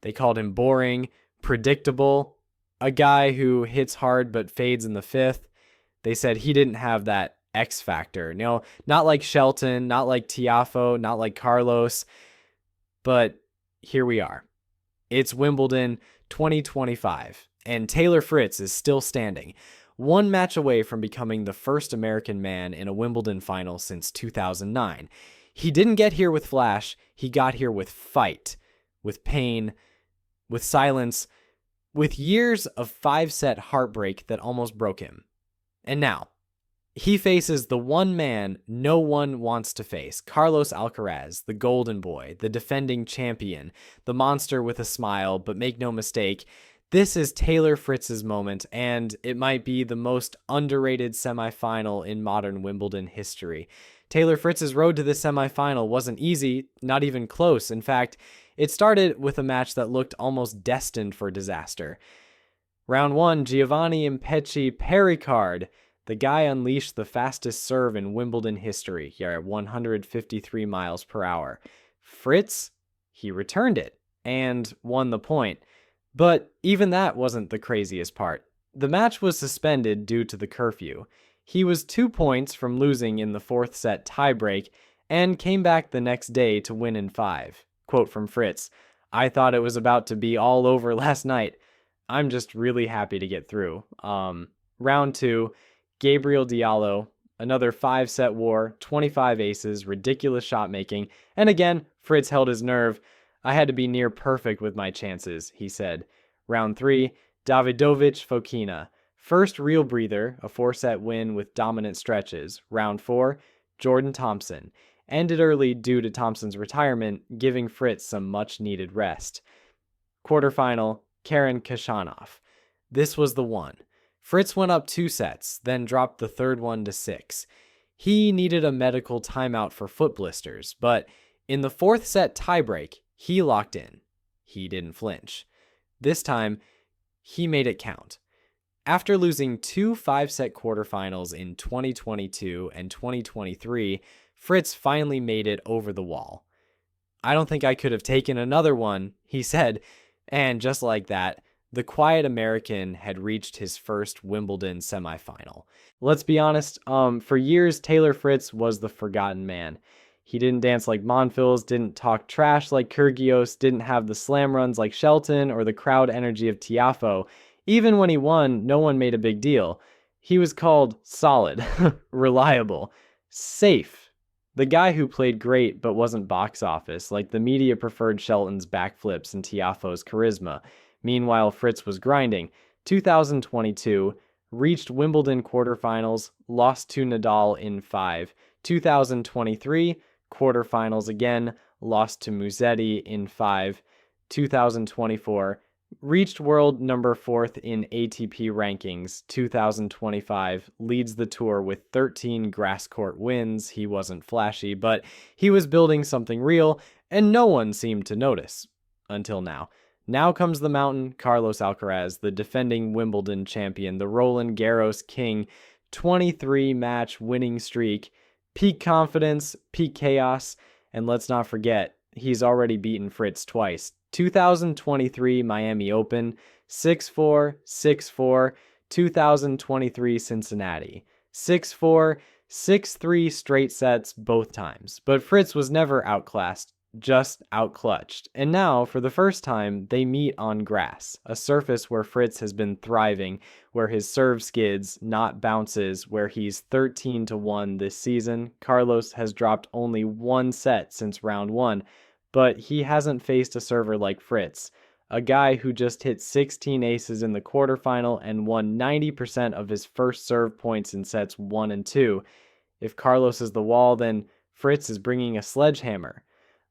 They called him boring, predictable, a guy who hits hard but fades in the fifth. They said he didn't have that X factor. No, not like Shelton, not like Tiafoe, not like Carlos, but here we are. It's Wimbledon 2025, and Taylor Fritz is still standing, one match away from becoming the first American man in a Wimbledon final since 2009. He didn't get here with flash, he got here with fight, with pain, with silence, with years of five-set heartbreak that almost broke him. And now, he faces the one man no one wants to face, Carlos Alcaraz, the golden boy, the defending champion, the monster with a smile, but make no mistake, this is Taylor Fritz's moment, and it might be the most underrated semifinal in modern Wimbledon history. Taylor Fritz's road to the semifinal wasn't easy, not even close. In fact, it started with a match that looked almost destined for disaster. Round 1, Giovanni Impecci Pericard. The guy unleashed the fastest serve in Wimbledon history, here at 153 miles per hour. Fritz, he returned it and won the point. But even that wasn't the craziest part. The match was suspended due to the curfew. He was 2 points from losing in the fourth set tiebreak and came back the next day to win in 5. Quote from Fritz, "I thought it was about to be all over last night. I'm just really happy to get through." Round 2, Gabriel Diallo, another 5-set war, 25 aces, ridiculous shot making, and again, Fritz held his nerve. "I had to be near perfect with my chances," he said. Round 3, Davidovich Fokina. First real breather, a 4-set win with dominant stretches. Round 4, Jordan Thompson. Ended early due to Thompson's retirement, giving Fritz some much-needed rest. Quarterfinal, Karen Khachanov. This was the one. Fritz went up 2 sets, then dropped the third one to 6. He needed a medical timeout for foot blisters, but in the fourth set tiebreak, he locked in. He didn't flinch. This time, he made it count. After losing 2 5-set quarterfinals in 2022 and 2023, Fritz finally made it over the wall. "I don't think I could have taken another one," he said, and just like that, the quiet American had reached his first Wimbledon semifinal. Let's be honest, for years, Taylor Fritz was the forgotten man. He didn't dance like Monfils, didn't talk trash like Kyrgios, didn't have the slam runs like Shelton or the crowd energy of Tiafoe. Even when he won, no one made a big deal. He was called solid, reliable, safe. The guy who played great but wasn't box office, like the media preferred Shelton's backflips and Tiafoe's charisma. Meanwhile, Fritz was grinding. 2022, reached Wimbledon quarterfinals, lost to Nadal in 5. 2023, quarterfinals again, lost to Musetti in 5. 2024, reached world number 4th in ATP rankings. 2025, leads the tour with 13 grass court wins. He wasn't flashy, but he was building something real, and no one seemed to notice. Until now. Now comes the mountain, Carlos Alcaraz, the defending Wimbledon champion, the Roland Garros king, 23-match winning streak, peak confidence, peak chaos, and let's not forget, he's already beaten Fritz twice. 2023 Miami Open, 6-4, 6-4, 2023 Cincinnati, 6-4, 6-3 straight sets both times. But Fritz was never outclassed, just outclutched. And now, for the first time, they meet on grass, a surface where Fritz has been thriving, where his serve skids, not bounces, where he's 13-1 this season. Carlos has dropped only 1 set since round 1, but he hasn't faced a server like Fritz, a guy who just hit 16 aces in the quarterfinal and won 90% of his first serve points in sets 1 and 2. If Carlos is the wall, then Fritz is bringing a sledgehammer.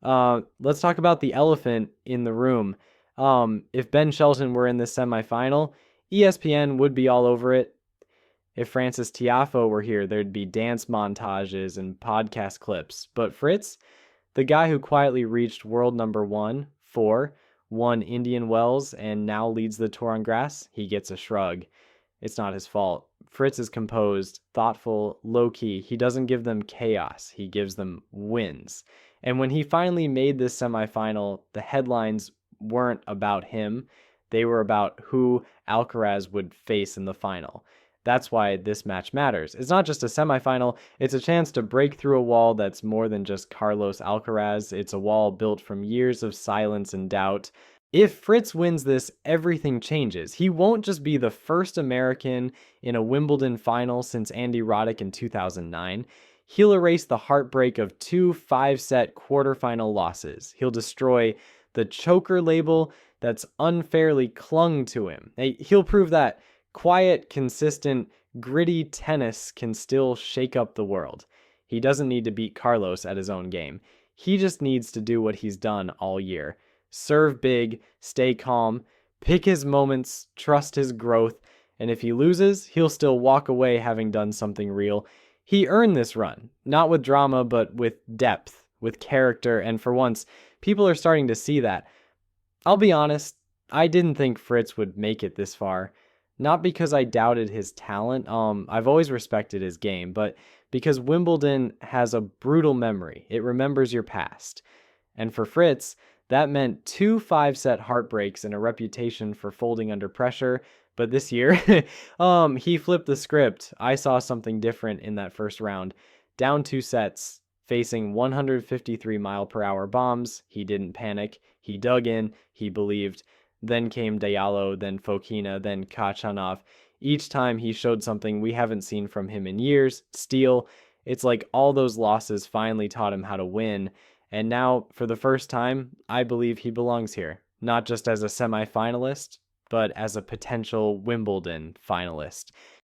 Let's talk about the elephant in the room. If Ben Shelton were in this semifinal, ESPN would be all over it. If Frances Tiafoe were here, there'd be dance montages and podcast clips. But Fritz, the guy who quietly reached world number 1, 4, won Indian Wells, and now leads the tour on grass, he gets a shrug. It's not his fault. Fritz is composed, thoughtful, low-key. He doesn't give them chaos. He gives them wins. And when he finally made this semifinal, the headlines weren't about him. They were about who Alcaraz would face in the final. That's why this match matters. It's not just a semifinal, it's a chance to break through a wall that's more than just Carlos Alcaraz. It's a wall built from years of silence and doubt. If Fritz wins this, everything changes. He won't just be the first American in a Wimbledon final since Andy Roddick in 2009. He'll erase the heartbreak of 2 5-set quarterfinal losses. He'll destroy the choker label that's unfairly clung to him. He'll prove that quiet, consistent, gritty tennis can still shake up the world. He doesn't need to beat Carlos at his own game. He just needs to do what he's done all year. Serve big, stay calm, pick his moments, trust his growth, and if he loses, he'll still walk away having done something real. He earned this run, not with drama, but with depth, with character, and for once, people are starting to see that. I'll be honest, I didn't think Fritz would make it this far. Not because I doubted his talent, I've always respected his game, but because Wimbledon has a brutal memory. It remembers your past. And for Fritz, that meant 2 5-set heartbreaks and a reputation for folding under pressure. But this year, he flipped the script. I saw something different in that first round. Down 2 sets, facing 153-mile-per-hour bombs. He didn't panic. He dug in. He believed. Then came Diallo, then Fokina, then Kachanov. Each time he showed something we haven't seen from him in years. Steel. It's like all those losses finally taught him how to win. And now, for the first time, I believe he belongs here. Not just as a semifinalist, but as a potential Wimbledon finalist.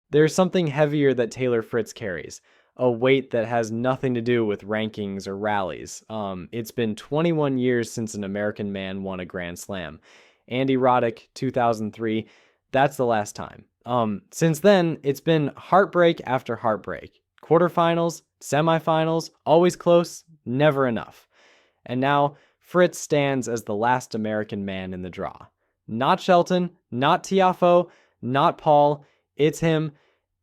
There's something heavier that Taylor Fritz carries. A weight that has nothing to do with rankings or rallies. It's been 21 years since an American man won a Grand Slam. Andy Roddick, 2003, that's the last time. Since then, it's been heartbreak after heartbreak. Quarterfinals, semifinals, always close, never enough. And now, Fritz stands as the last American man in the draw. Not Shelton, not Tiafoe, not Paul, it's him,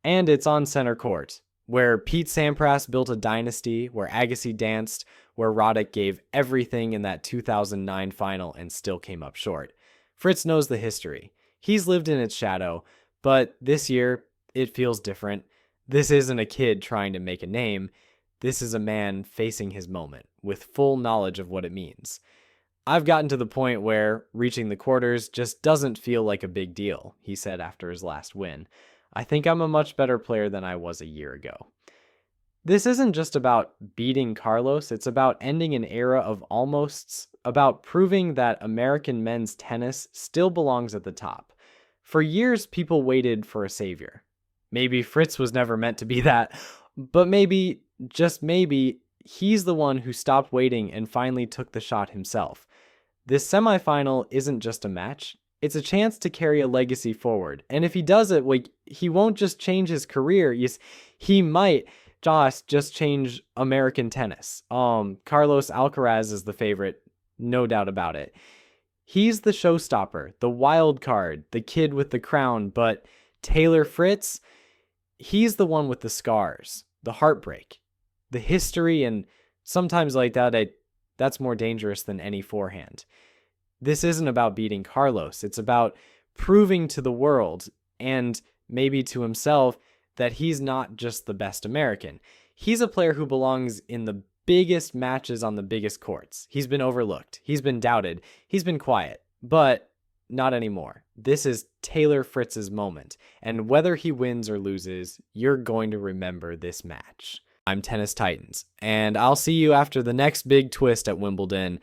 and it's on center court, where Pete Sampras built a dynasty, where Agassi danced, where Roddick gave everything in that 2009 final and still came up short. Fritz knows the history. He's lived in its shadow, but this year, it feels different. This isn't a kid trying to make a name. This is a man facing his moment, with full knowledge of what it means. I've gotten to the point where reaching the quarters just doesn't feel like a big deal, he said after his last win. I think I'm a much better player than I was a year ago. This isn't just about beating Carlos, it's about ending an era of almosts, about proving that American men's tennis still belongs at the top. For years, people waited for a savior. Maybe Fritz was never meant to be that, but maybe, just maybe, he's the one who stopped waiting and finally took the shot himself. This semifinal isn't just a match, it's a chance to carry a legacy forward. And if he does it, he won't just change his career, he might just change American tennis. Carlos Alcaraz is the favorite, no doubt about it. He's the showstopper, the wild card, the kid with the crown, but Taylor Fritz, he's the one with the scars, the heartbreak, the history, and sometimes like that's more dangerous than any forehand. This isn't about beating Carlos. It's about proving to the world, and maybe to himself, that he's not just the best American. He's a player who belongs in the biggest matches on the biggest courts. He's been overlooked. He's been doubted. He's been quiet. But not anymore. This is Taylor Fritz's moment. And whether he wins or loses, you're going to remember this match. I'm Tennis Titans, and I'll see you after the next big twist at Wimbledon.